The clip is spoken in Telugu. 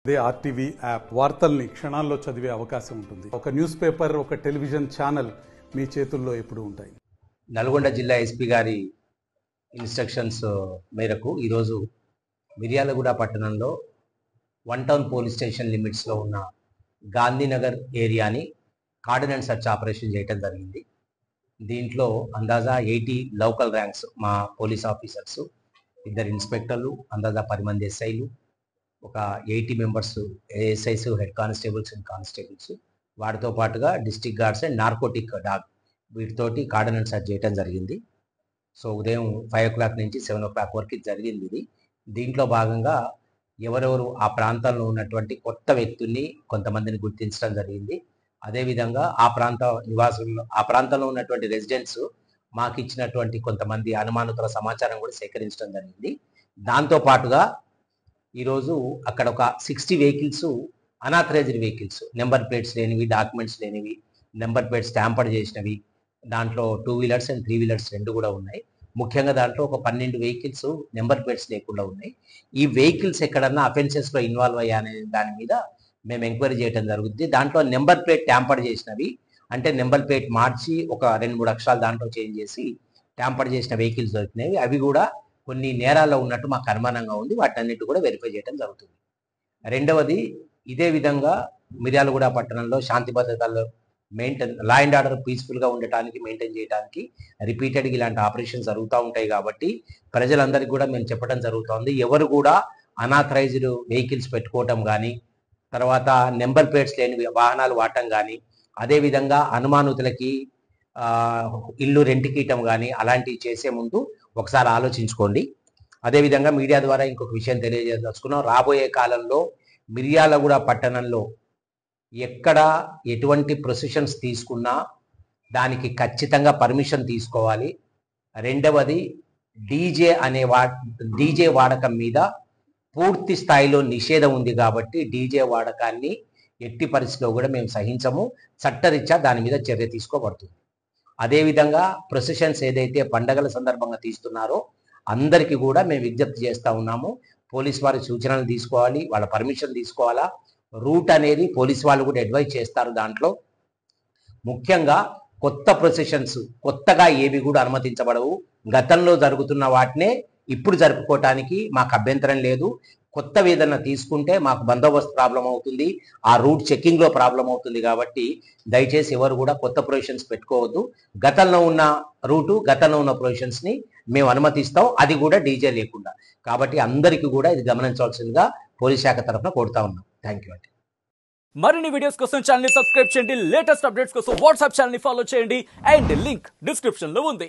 అదే ఆర్టీవీ యాప్ వార్తల్ని క్షణాల్లో చదివే అవకాశం ఉంటుంది. ఒక న్యూస్ పేపర్, ఒక టెలివిజన్ ఛానల్ మీ చేతుల్లో ఎప్పుడూ ఉంటాయి. నల్గొండ జిల్లా ఎస్పీ గారి ఇన్స్ట్రక్షన్స్ మేరకు ఈరోజు మిర్యాలగూడ పట్టణంలో వన్ టౌన్ పోలీస్ స్టేషన్ లిమిట్స్లో ఉన్న గాంధీనగర్ ఏరియాని కార్డినెన్స్ సర్చ్ ఆపరేషన్ చేయడం జరిగింది. దీంట్లో అందాజా 80 లోకల్ ర్యాంక్స్ మా పోలీస్ ఆఫీసర్స్, 2 ఇన్స్పెక్టర్లు, అందాజా 10 మంది ఎస్ఐలు, ఒక 80 members ASIs, head constables and constables, వాటితో పాటుగా district guards and narcotic dog వీటితోటి కార్డినెన్స్ సర్చ్ చేయడం జరిగింది. సో ఉదయం 5 o'clock నుంచి 7 o'clock వరకు జరిగింది ఇది. దీంట్లో భాగంగా ఎవరెవరు ఆ ప్రాంతంలో ఉన్నటువంటి కొత్త వ్యక్తుల్ని కొంతమందిని గుర్తించడం జరిగింది. అదేవిధంగా ఆ ప్రాంతంలో ఉన్నటువంటి రెసిడెంట్స్ మాకు ఇచ్చినటువంటి కొంతమంది అనుమానితుల సమాచారం కూడా సేకరించడం జరిగింది. దాంతో పాటుగా ఈరోజు అక్కడ ఒక 60 vehicles, unauthorised vehicles, number plates లేనివి, డాక్యుమెంట్స్ లేనివి, నెంబర్ ప్లేట్స్ ట్యాంపర్డ్ చేసినవి, దాంట్లో 2 వీలర్స్ అండ్ 3 వీలర్స్ 2 కూడా ఉన్నాయి. ముఖ్యంగా దాంట్లో ఒక 12 వెహికల్స్ నెంబర్ ప్లేట్స్ లేకుండా ఉన్నాయి. ఈ వెహికల్స్ ఎక్కడన్నా అఫెన్సెస్లో ఇన్వాల్వ్ అయ్యా అనే దాని మీద మేము ఎంక్వైరీ చేయడం జరుగుతుంది. దాంట్లో నెంబర్ ప్లేట్ ట్యాంపర్డ్ చేసినవి, అంటే నెంబర్ ప్లేట్ మార్చి ఒక 2-3 అక్షరాలు దాంట్లో చేంజ్ చేసి ట్యాంపర్డ్ చేసిన వెహికల్స్ దొరికినవి. అవి కూడా కొన్ని నేరాల్లో ఉన్నట్టు మాకు అనుమానంగా ఉంది. వాటన్నిటి కూడా వెరిఫై చేయడం జరుగుతుంది. రెండవది, ఇదే విధంగా మిర్యాలగూడ పట్టణంలో శాంతి భద్రతల్లో లా అండ్ ఆర్డర్ పీస్ఫుల్గా ఉండటానికి, మెయింటైన్ చేయడానికి రిపీటెడ్గా ఇలాంటి ఆపరేషన్స్ జరుగుతూ ఉంటాయి. కాబట్టి ప్రజలందరికీ కూడా మేము చెప్పడం జరుగుతుంది, ఎవరు కూడా అనాథరైజ్డ్ వెహికల్స్ పెట్టుకోవటం కానీ, తర్వాత నెంబర్ ప్లేట్స్ లేని వాహనాలు వాడటం కానీ, అదేవిధంగా అనుమానితులకి ఇల్లు రెంట్కి ఇవ్వటం కానీ అలాంటివి చేసే ముందు ఒకసారి ఆలోచించుకోండి. అదేవిధంగా మీడియా ద్వారా ఇంకొక విషయం తెలియజేసుకున్నాం. రాబోయే కాలంలో మిర్యాలగూడ పట్టణంలో ఎక్కడ ఎటువంటి ప్రొసెషన్స్ తీసుకున్నా దానికి ఖచ్చితంగా పర్మిషన్ తీసుకోవాలి. రెండవది, డీజే వాడకం మీద పూర్తి స్థాయిలో నిషేధం ఉంది. కాబట్టి డీజే వాడకాన్ని ఎట్టి పరిస్థితిలో కూడా మేము సహించము. చట్టరీత్యా దాని మీద చర్య తీసుకోబడుతుంది. అదేవిధంగా ప్రొసెషన్స్ ఏదైతే పండగల సందర్భంగా తీస్తున్నారో అందరికీ కూడా మేము విజ్ఞప్తి చేస్తూ ఉన్నాము, పోలీస్ వారి సూచనలు తీసుకోవాలి, వాళ్ళ పర్మిషన్ తీసుకోవాలా. రూట్ అనేది పోలీస్ వాళ్ళు కూడా అడ్వైజ్ చేస్తారు. దాంట్లో ముఖ్యంగా కొత్త ప్రొసెషన్స్ కొత్తగా ఏవి కూడా అనుమతించబడవు. గతంలో జరుగుతున్న వాటినే ఇప్పుడు జరుపుకోవటానికి మాకు అభ్యంతరం లేదు. కొత్తవి ఏదన్నా తీసుకుంటే మాకు బందోబస్తు ప్రాబ్లం అవుతుంది, ఆ రూట్ చెక్కింగ్లో ప్రాబ్లం అవుతుంది. కాబట్టి దయచేసి ఎవరు కూడా కొత్త ప్రొవిజన్స్ పెట్టుకోవద్దు. గతంలో ఉన్న రూటు, గతంలో ఉన్న ప్రొవిజన్స్ని మేము అనుమతిస్తాం, అది కూడా డీజే లేకుండా. కాబట్టి అందరికీ కూడా ఇది గమనించవలసిందిగా పోలీస్ శాఖ తరఫున కోరుతా ఉన్నాం. థ్యాంక్ యూ అండి. మరిన్ని వీడియోస్ కోసం ఛానల్ ని సబ్స్క్రైబ్ చేయండి. లేటెస్ట్ అప్డేట్స్ కోసం వాట్సాప్ ఛానల్ ని ఫాలో చేయండి. అండ్ లింక్ డిస్క్రిప్షన్ లో ఉంది.